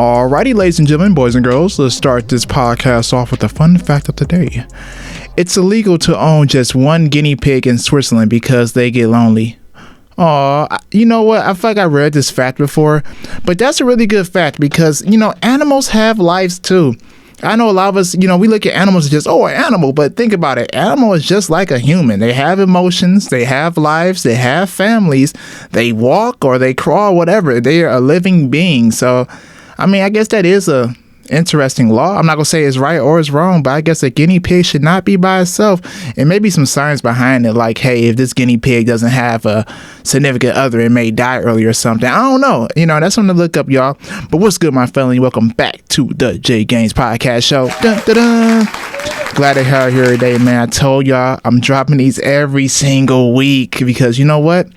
Alrighty, ladies and gentlemen, boys and girls, let's start this podcast off with a fun fact of the day. It's illegal to own just one guinea pig in Switzerland because they get lonely. Aw, you know what? I feel like I read this fact before, but that's a really good fact because, animals have lives too. I know a lot of us, we look at animals as just, an animal, but think about it. Animal is just like a human. They have emotions, they have lives, they have families, they walk or they crawl, whatever. They are a living being. So, I guess that is a interesting law. I'm not gonna say it's right or it's wrong, but I guess a guinea pig should not be by itself. And maybe some science behind it, like, hey, if this guinea pig doesn't have a significant other, it may die early or something. I don't know. That's something to look up, y'all. But what's good, my family? Welcome back to the JGaines podcast show. Dun, dun, dun. Glad to have you here today, man. I told y'all I'm dropping these every single week because you know what?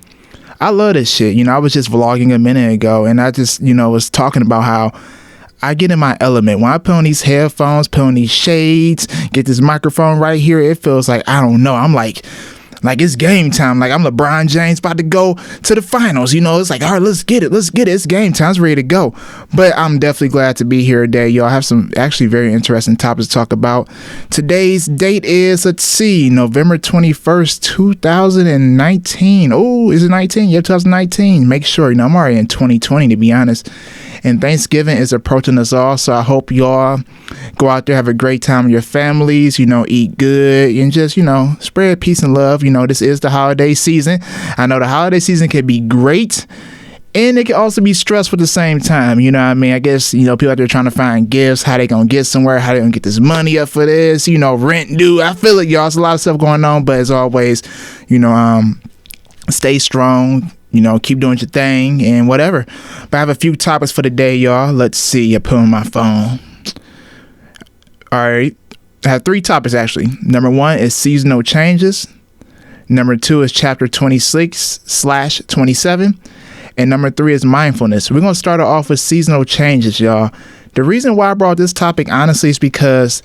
I love this shit. I was just vlogging a minute ago and I just, was talking about how I get in my element. When I put on these headphones, put on these shades, get this microphone right here, it feels like, I don't know, I'm like it's game time. Like I'm LeBron James about to go to the finals. It's like, all right, let's get it. It's game time. It's ready to go. But I'm definitely glad to be here today, y'all. I have some actually very interesting topics to talk about. Today's date is, November 21st, 2019. Oh, is it 19? Yeah, 2019. Make sure, I'm already in 2020, to be honest. And Thanksgiving is approaching us all, so I hope y'all go out there, have a great time with your families, eat good, and just, spread peace and love. This is the holiday season. I know the holiday season can be great, and it can also be stressful at the same time. I guess, people out there trying to find gifts, how they gonna get somewhere, how they gonna get this money up for this, rent due. I feel it, y'all. It's a lot of stuff going on, but as always, stay strong. Keep doing your thing and whatever. But I have a few topics for the day, y'all. Let's see. I put on my phone. All right. I have 3 topics, actually. Number 1 is seasonal changes. Number 2 is chapter 26/27. And number 3 is mindfulness. We're going to start off with seasonal changes, y'all. The reason why I brought this topic, honestly, is because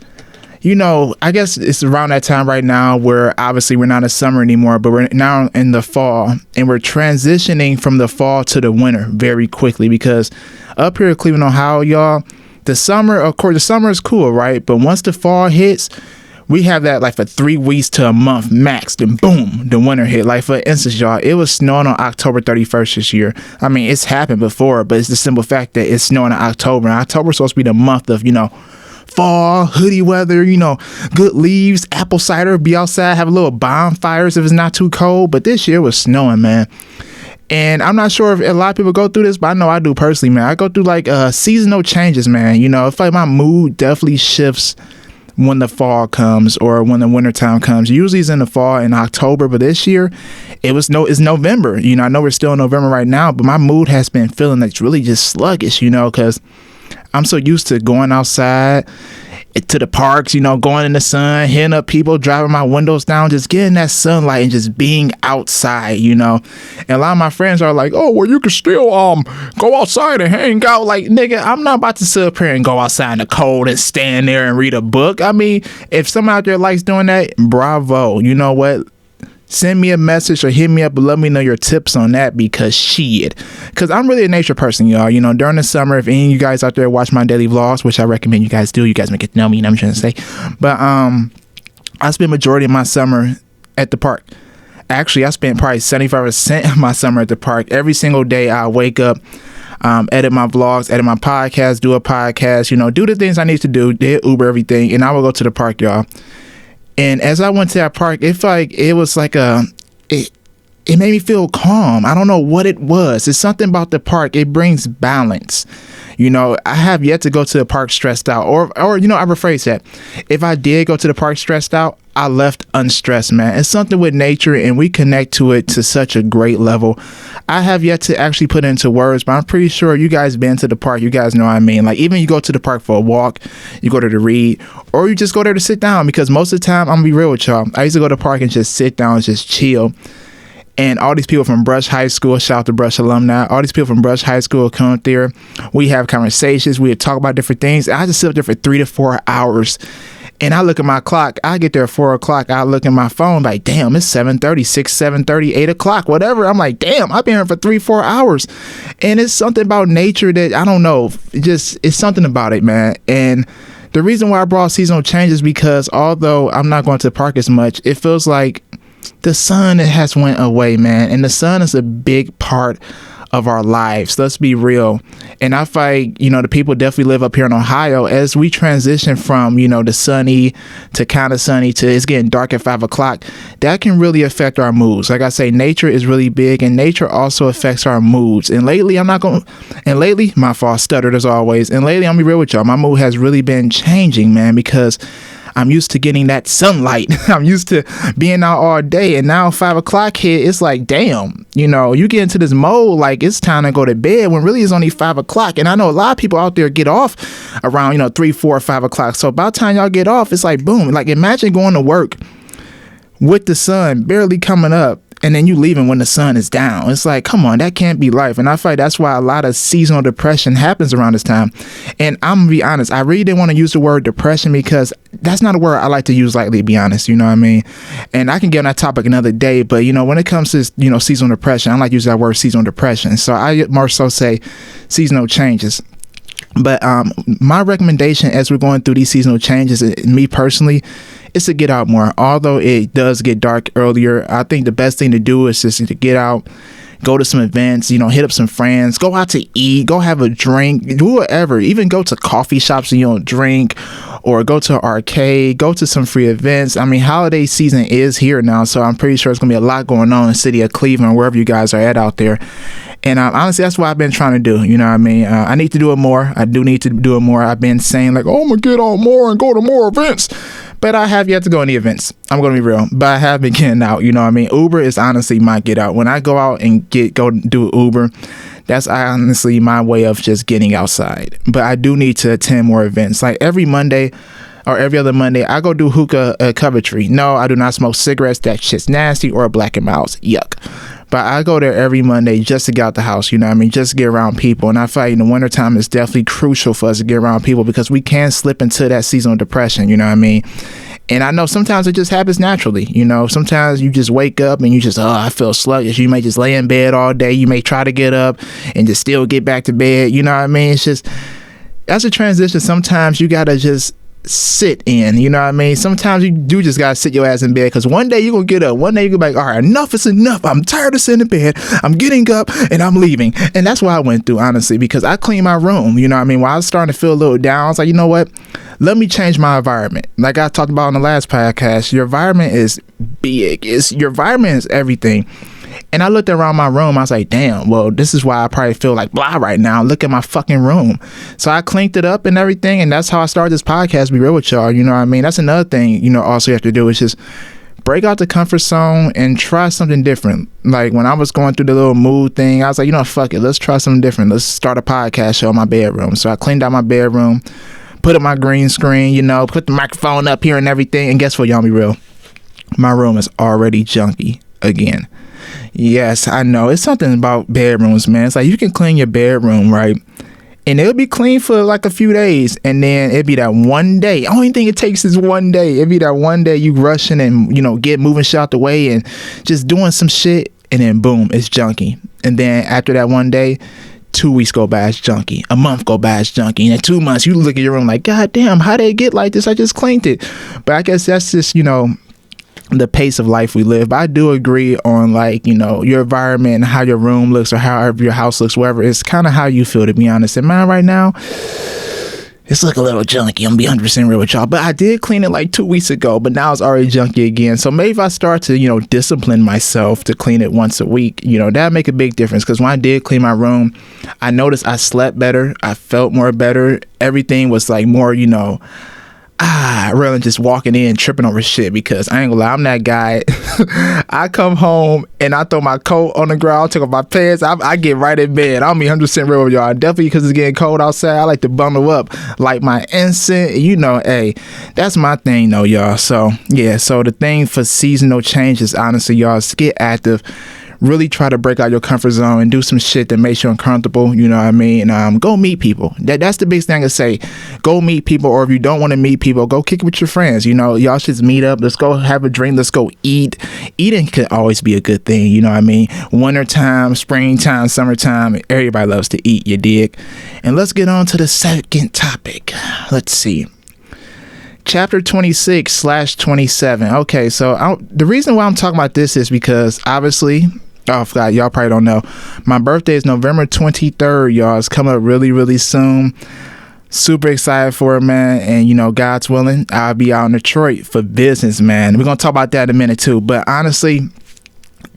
I guess it's around that time right now where obviously we're not in summer anymore, but we're now in the fall and we're transitioning from the fall to the winter very quickly because up here in Cleveland, Ohio, y'all, the summer is cool, right? But once the fall hits, we have that like for 3 weeks to a month max. Then boom, the winter hit. Like for instance, y'all, it was snowing on October 31st this year. It's happened before, but it's the simple fact that it's snowing in October. And October's supposed to be the month of, fall, hoodie weather, good leaves, apple cider, be outside, have a little bonfires if it's not too cold. But this year it was snowing, man. And I'm not sure if a lot of people go through this, but I know I do personally, man. I go through like seasonal changes, man. I feel like my mood definitely shifts when the fall comes or when the winter time comes. Usually it's in the fall in October, but this year it's November. I know we're still in November right now, but my mood has been feeling like it's really just sluggish, because I'm so used to going outside to the parks, going in the sun, hitting up people, driving my windows down, just getting that sunlight and just being outside, And a lot of my friends are like, oh, well, you can still go outside and hang out. Like, nigga, I'm not about to sit up here and go outside in the cold and stand there and read a book. If someone out there likes doing that, bravo. You know what? Send me a message or hit me up and let me know your tips on that because I'm really a nature person, y'all. During the summer, if any of you guys out there watch my daily vlogs, which I recommend you guys do, you guys may get to know me, I'm trying to say. But I spend majority of my summer at the park. Actually, I spent probably 75% of my summer at the park. Every single day I wake up, edit my vlogs, edit my podcast, do a podcast, do the things I need to do, did Uber, everything, and I will go to the park, y'all. And as I went to that park, it felt like it was like it made me feel calm. I don't know what it was. It's something about the park. It brings balance. I have yet to go to the park stressed out or I rephrase that. If I did go to the park stressed out, I left unstressed, man. It's something with nature and we connect to it to such a great level. I have yet to actually put into words, but I'm pretty sure you guys been to the park. You guys know what I mean. Like even you go to the park for a walk, you go there to read, or you just go there to sit down because most of the time, I'm gonna be real with y'all. I used to go to the park and just sit down and just chill. And all these people from Brush High School, shout out to Brush alumni, all these people from Brush High School come up there. We have conversations. We talk about different things. I just sit up there for 3 to 4 hours. And I look at my clock. I get there at 4 o'clock. I look at my phone like, damn, it's 7:30, 6, 7:30, 8 o'clock, whatever. I'm like, damn, I've been here for 3-4 hours. And it's something about nature that I don't know. It's something about it, man. And the reason why I brought seasonal change is because although I'm not going to the park as much, it feels like the sun has went away, man. And the sun is a big part of our lives. Let's be real. And I find, the people definitely live up here in Ohio, as we transition from, the sunny to kind of sunny to it's getting dark at 5 o'clock, that can really affect our moods. Like I say, nature is really big, and nature also affects our moods. And lately, my fault, stuttered as always. And lately, I'm gonna be real with y'all, my mood has really been changing, man, because I'm used to getting that sunlight. I'm used to being out all day. And now 5 o'clock hit, it's like, damn, you get into this mode like it's time to go to bed when really it's only 5 o'clock. And I know a lot of people out there get off around, 3, 4, 5 o'clock. So by the time y'all get off, it's like, boom. Like imagine going to work with the sun barely coming up, and then you leaving when the sun is down. It's like, come on, that can't be life. And I feel like that's why a lot of seasonal depression happens around this time. And I'm gonna be honest, I really didn't want to use the word depression because that's not a word I like to use lightly, to be honest, you know what I mean? And I can get on that topic another day, but when it comes to, seasonal depression, I like to use that word seasonal depression. So I more so say seasonal changes. But my recommendation as we're going through these seasonal changes, me personally, is to get out more. Although it does get dark earlier, I think the best thing to do is just to get out, go to some events, hit up some friends, go out to eat, go have a drink, do whatever, even go to coffee shops and drink, or go to an arcade, go to some free events. I mean, holiday season is here now, so I'm pretty sure it's gonna be a lot going on in the city of Cleveland, wherever you guys are at out there. And honestly, that's what I've been trying to do. You know what I mean? I need to do it more. I do need to do it more. I've been saying like, oh, I'm going to get on more and go to more events. But I have yet to go to any events. I'm going to be real. But I have been getting out. You know what I mean? Uber is honestly my get out. When I go out and go do Uber, that's honestly my way of just getting outside. But I do need to attend more events. Like every Monday or every other Monday, I go do hookah Coventry. No, I do not smoke cigarettes. That shit's nasty. Or Black and Milds. Yuck. But I go there every Monday just to get out the house, you know what I mean? Just to get around people. And I feel like in the wintertime, it's definitely crucial for us to get around people because we can slip into that seasonal depression, you know what I mean? And I know sometimes it just happens naturally, Sometimes you just wake up and you just, I feel sluggish. You may just lay in bed all day. You may try to get up and just still get back to bed, you know what I mean? It's just, as a transition, sometimes you got to just sit in, you know what I mean? Sometimes you do just gotta sit your ass in bed because one day you're gonna get up, one day you're gonna be like, all right, enough is enough. I'm tired of sitting in bed. I'm getting up and I'm leaving. And that's what I went through, honestly, because I cleaned my room, you know what I mean? While I was starting to feel a little down, I was like, you know what? Let me change my environment. Like I talked about in the last podcast, your environment is big. Your environment is everything. And I looked around my room. I was like, damn, well, this is why I probably feel like blah right now. Look at my fucking room. So I cleaned it up and everything. And that's how I started this podcast, be real with y'all. You know what I mean? That's another thing, also you have to do is just break out the comfort zone and try something different. Like when I was going through the little mood thing, I was like, fuck it. Let's try something different. Let's start a podcast show in my bedroom. So I cleaned out my bedroom, put up my green screen, put the microphone up here and everything. And guess what, y'all, be real? My room is already junky again. Yes, I know. It's something about bedrooms, man. It's like you can clean your bedroom, right? And it'll be clean for like a few days. And then it'll be that one day. Only thing it takes is one day. It'll be that one day you rushing and, get moving shit out the way and just doing some shit. And then boom, it's junky. And then after that one day, 2 weeks go by, it's junky. A month go by, it's junky. And in 2 months, you look at your room like, God damn, how did it get like this? I just cleaned it. But I guess that's just, the pace of life we live. But I do agree on your environment and how your room looks or however your house looks, wherever. It's kind of how you feel, to be honest. And mine right now, it's like a little junky. I'm gonna be 100% real with y'all. But I did clean it like 2 weeks ago, but now it's already junky again. So maybe if I start to, discipline myself to clean it once a week, that'd make a big difference. Because when I did clean my room, I noticed I slept better. I felt more better. Everything was like more, rather than just walking in tripping over shit, because I ain't gonna lie, I'm that guy. I come home and I throw my coat on the ground, take off my pants, I get right in bed. I'm 100% real with y'all. Definitely because it's getting cold outside, I like to bundle up, light my incense, hey, that's my thing though, y'all. So yeah, so the thing for seasonal changes, honestly, y'all, is to get active. really try to break out your comfort zone and do some shit that makes you uncomfortable. You know what I mean? Go meet people. That's the biggest thing I say. Go meet people, or if you don't want to meet people, go kick it with your friends. You know, y'all should meet up. Let's go have a drink. Let's go eat. Eating can always be a good thing. You know what I mean? Wintertime, springtime, summertime, everybody loves to eat. You dig? And let's get on to the second topic. Let's see. Chapter 26/27. Okay, so the reason why I'm talking about this is because obviously, I forgot, y'all probably don't know, my birthday is November 23rd, y'all. It's coming up really, really soon. Super excited for it, man. And, you know, God's willing, I'll be out in Detroit for business, man. We're going to talk about that in a minute, too. But honestly,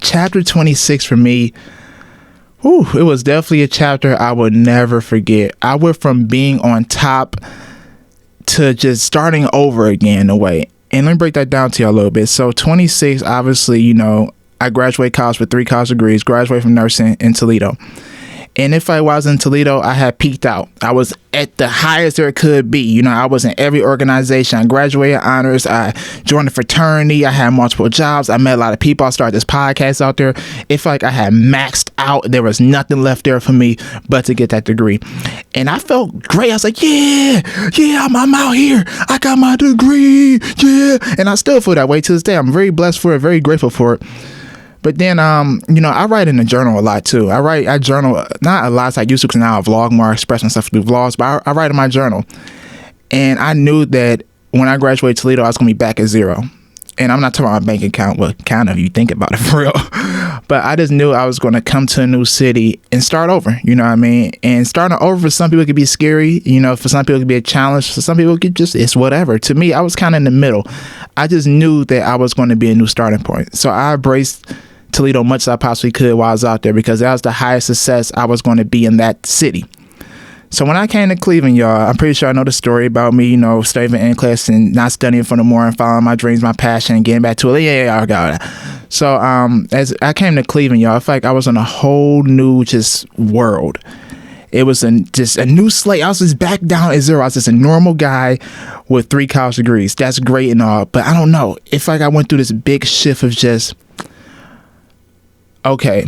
chapter 26 for me, it was definitely a chapter I would never forget. I went from being on top to just starting over again in a way. And let me break that down to you a little bit. So 26, obviously, you know, I graduated college with 3 college degrees, graduated from nursing in Toledo. And if I was in Toledo, I had peaked out. I was at the highest there could be. You know, I was in every organization. I graduated honors. I joined a fraternity. I had multiple jobs. I met a lot of people. I started this podcast out there. It felt like I had maxed out. There was nothing left there for me but to get that degree. And I felt great. I was like, yeah, I'm out here. I got my degree. Yeah. And I still feel that way to this day. I'm very blessed for it, very grateful for it. But then, you know, I write in a journal a lot too. I journal, not a lot as I used to, because now I vlog more, express myself through vlogs, but I write in my journal. And I knew that when I graduated Toledo, I was going to be back at zero. And I'm not talking about my bank account, well, kind of, you think about it for real. But I just knew I was going to come to a new city and start over, you know what I mean? And starting over for some people could be scary, you know, for some people it could be a challenge, for some people it could just, it's whatever. To me, I was kind of in the middle. I just knew that I was going to be a new starting point. So I embraced Toledo much as I possibly could while I was out there, because that was the highest success I was going to be in that city. So when I came to Cleveland, y'all, I'm pretty sure I know the story about me, you know, staying in class and not studying for no more and following my dreams, my passion, and getting back to it. Yeah, I got it. So as I came to Cleveland, y'all, I felt like I was in a whole new just world. It was just a new slate. I was just back down at zero. I was just a normal guy with 3 college degrees. That's great and all, but I don't know. It's like I went through this big shift of just, okay,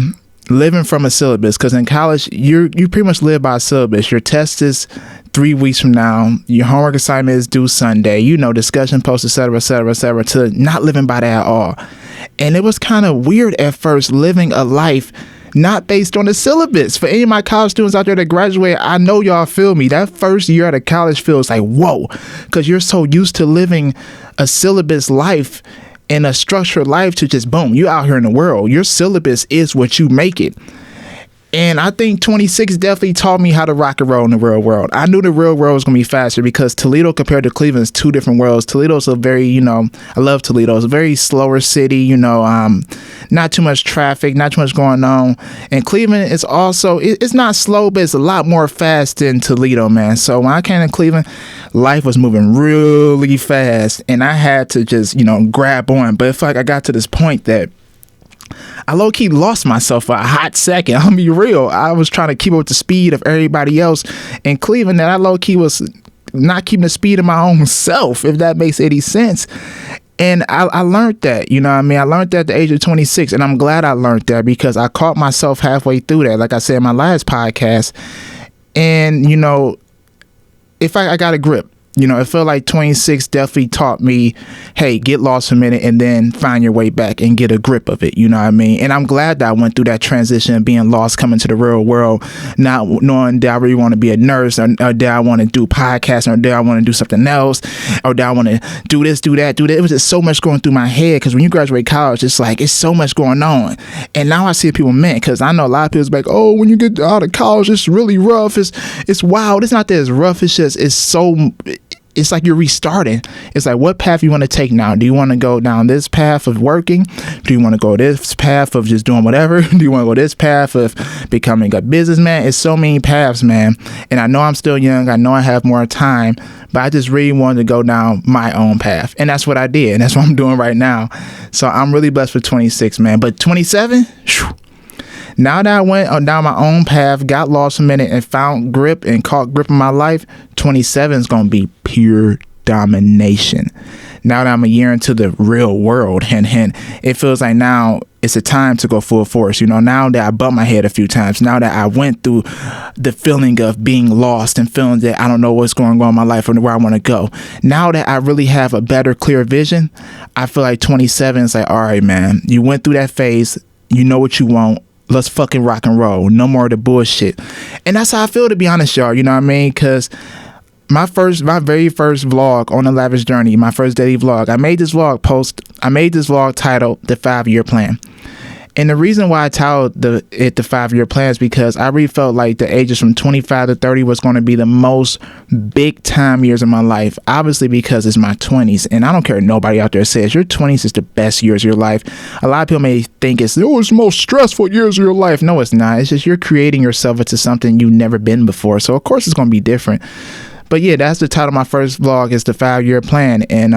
living from a syllabus, because in college you pretty much live by a syllabus. Your test is 3 weeks from now. Your homework assignment is due Sunday. You know, discussion posts, etc., to not living by that at all. And it was kind of weird at first living a life not based on the syllabus. For any of my college students out there that graduate, I know y'all feel me. That first year out of college feels like whoa, because you're so used to living a syllabus life in a structured life to just boom, you out here in the world. Your syllabus is what you make it. And I think 26 definitely taught me how to rock and roll in the real world. I knew the real world was going to be faster, because Toledo compared to Cleveland is 2 different worlds. Toledo's a very, you know, I love Toledo. It's a very slower city, you know, not too much traffic, not too much going on. And Cleveland is also, it's not slow, but it's a lot more fast than Toledo, man. So when I came to Cleveland, life was moving really fast, and I had to just, you know, grab on. But it felt like I got to this point that I low-key lost myself for a hot second. I'll be real. I was trying to keep up with the speed of everybody else in Cleveland, that I low-key was not keeping the speed of my own self, if that makes any sense. And I learned that, you know what I mean? I learned that at the age of 26, and I'm glad I learned that, because I caught myself halfway through that, like I said in my last podcast. And, you know, if I got a grip. You know, it felt like 26 definitely taught me, hey, get lost for a minute and then find your way back and get a grip of it. You know what I mean? And I'm glad that I went through that transition of being lost, coming to the real world, not knowing that I really want to be a nurse, or that I want to do podcasts, or that I want to do something else, or that I want to do this, do that, do that. It was just so much going through my head, because when you graduate college, it's like, it's so much going on. And now I see people meant, because I know a lot of people like, oh, when you get out of college, it's really rough. It's wild. It's not that it's rough. It's just, it's like you're restarting. It's like, what path you want to take now? Do you want to go down this path of working? Do you want to go this path of just doing whatever? Do you want to go this path of becoming a businessman? It's so many paths, man. And I know I'm still young. I know I have more time, but I just really wanted to go down my own path. And that's what I did. And that's what I'm doing right now. So I'm really blessed for 26, man. But 27, now that I went down my own path, got lost a minute, and found grip and caught grip in my life, 27 is going to be pure domination. now that I'm a year into the real world, and it feels like now it's a time to go full force. You know, now that I bumped my head a few times, now that I went through the feeling of being lost and feeling that I don't know what's going on in my life or where I want to go, now that I really have a better, clear vision, I feel like 27 is like, all right, man, you went through that phase. You know what you want. Let's fucking rock and roll. No more of the bullshit. And that's how I feel, to be honest, y'all. You know what I mean? Because my very first vlog on the Lavish journey, my first daily vlog, I made this vlog titled The 5-Year Plan. And the reason why I titled it The 5-Year Plan is because I really felt like the ages from 25 to 30 was going to be the most big time years of my life. Obviously, because it's my 20s. And I don't care what nobody out there says. Your 20s is the best years of your life. A lot of people may think it's the most stressful years of your life. No, it's not. It's just you're creating yourself into something you've never been before. So, of course, it's going to be different. But yeah, that's the title of my first vlog, is The 5-Year Plan. And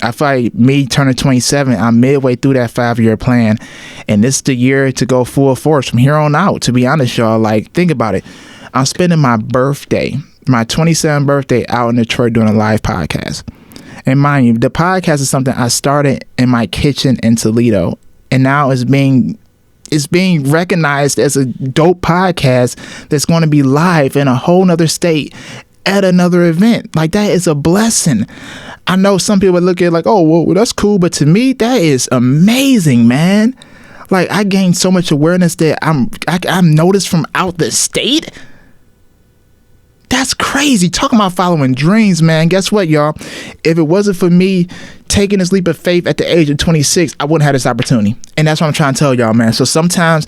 I feel like me turning 27, I'm midway through that 5-year plan. And this is the year to go full force from here on out, to be honest, y'all. Like, think about it. I'm spending my birthday, my 27th birthday, out in Detroit doing a live podcast. And mind you, the podcast is something I started in my kitchen in Toledo. And now it's being recognized as a dope podcast that's going to be live in a whole nother state at another event. Like, that is a blessing. I know some people look at it like, oh, well, that's cool. But to me, that is amazing, man. Like, I gained so much awareness that I'm noticed from out the state. That's crazy. Talking about following dreams, man. Guess what, y'all? If it wasn't for me taking this leap of faith at the age of 26, I wouldn't have this opportunity. And that's what I'm trying to tell y'all, man. So sometimes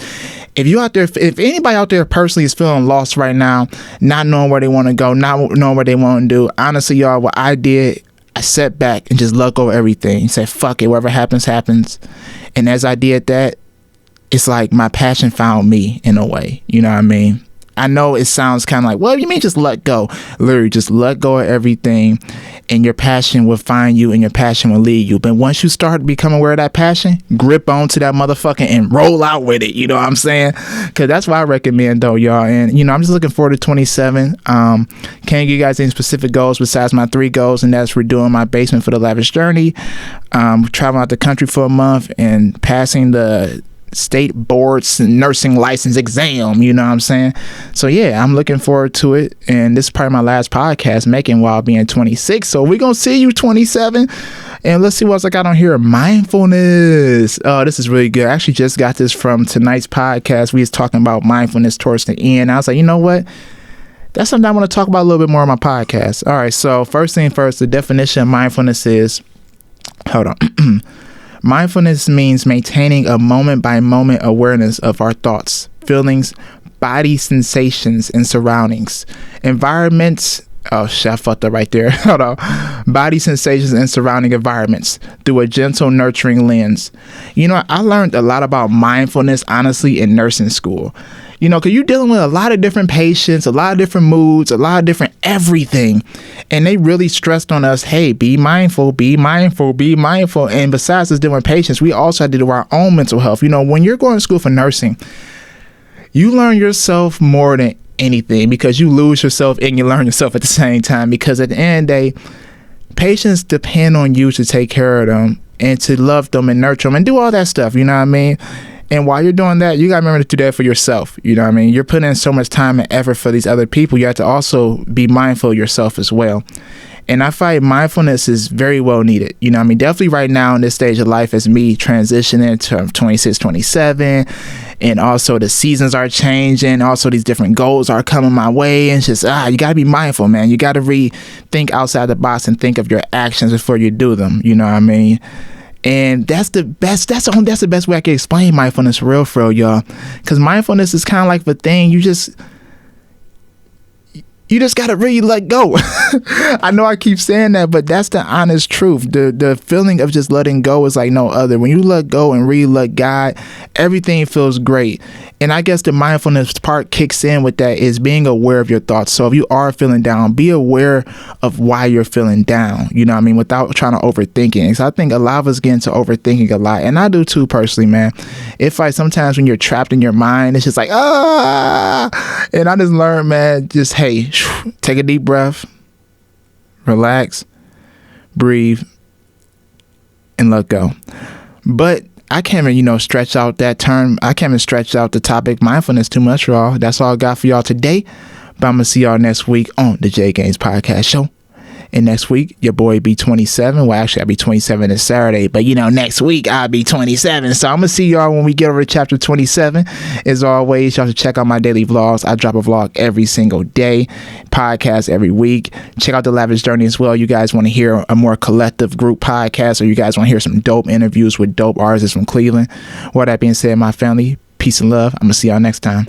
if anybody out there personally is feeling lost right now, not knowing where they want to go, not knowing what they want to do, honestly, y'all, what I did, I sat back and just let go of everything. Said, fuck it, whatever happens, happens. And as I did that, it's like my passion found me in a way. You know what I mean? I know it sounds kind of like, well, you mean just let go? Literally, just let go of everything, and your passion will find you, and your passion will lead you. But once you start becoming aware of that passion, grip onto that motherfucker and roll out with it. You know what I'm saying? Because that's what I recommend, though, y'all. And, you know, I'm just looking forward to 27. Can't give you guys any specific goals besides my 3 goals, and that's redoing my basement for the Lavish journey, traveling out the country for a month, and passing the state board's nursing license exam. You know what I'm saying? So yeah, I'm looking forward to it. And this is probably my last podcast making while being 26. So we're gonna see you 27. And let's see what else I got on here. Mindfulness. Oh, this is really good. I actually just got this from tonight's podcast. We was talking about mindfulness towards the end. I was like, you know what? That's something I want to talk about a little bit more on my podcast. All right, so first thing first, the definition of mindfulness is, hold on. Mindfulness means maintaining a moment-by-moment awareness of our thoughts, feelings, body sensations, and surroundings. Environments. Oh, shit, I fucked up right there. Hold on. Body sensations and surrounding environments through a gentle, nurturing lens. You know, I learned a lot about mindfulness, honestly, in nursing school. You know, because you're dealing with a lot of different patients, a lot of different moods, a lot of different everything. And they really stressed on us, hey, be mindful, be mindful, be mindful. And besides us dealing with patients, we also had to do our own mental health. You know, when you're going to school for nursing, you learn yourself more than anything, because you lose yourself and you learn yourself at the same time. Because at the end of the day, patients depend on you to take care of them and to love them and nurture them and do all that stuff. You know what I mean? And while you're doing that, you got to remember to do that for yourself. You know what I mean? You're putting in so much time and effort for these other people. You have to also be mindful of yourself as well. And I find mindfulness is very well needed. You know what I mean? Definitely right now in this stage of life, as me transitioning to 26, 27, and also the seasons are changing. Also, these different goals are coming my way. And it's just, you got to be mindful, man. You got to think outside the box and think of your actions before you do them. You know what I mean? And that's the best way I can explain mindfulness for real, y'all. Because mindfulness is kind of like the thing you just got to really let go. I know I keep saying that, but that's the honest truth. The feeling of just letting go is like no other. When you let go and really let God, everything feels great. And I guess the mindfulness part kicks in with that is being aware of your thoughts. So if you are feeling down, be aware of why you're feeling down, you know what I mean, without trying to overthink it. So I think a lot of us get into overthinking a lot. And I do too, personally, man. It's like sometimes when you're trapped in your mind, it's just like, and I just learned, man, just, hey, take a deep breath, relax, breathe, and let go. But I can't even, stretch out that term. I can't even stretch out the topic mindfulness too much, y'all. That's all I got for y'all today. But I'm going to see y'all next week on the JGaines Podcast Show. And next week, your boy be 27. Well, actually, I'll be 27 this Saturday. But, next week, I'll be 27. So I'm going to see y'all when we get over to chapter 27. As always, y'all should check out my daily vlogs. I drop a vlog every single day. Podcast every week. Check out the Lavish Journey as well. You guys want to hear a more collective group podcast, or you guys want to hear some dope interviews with dope artists from Cleveland. With that being said, my family, peace and love. I'm going to see y'all next time.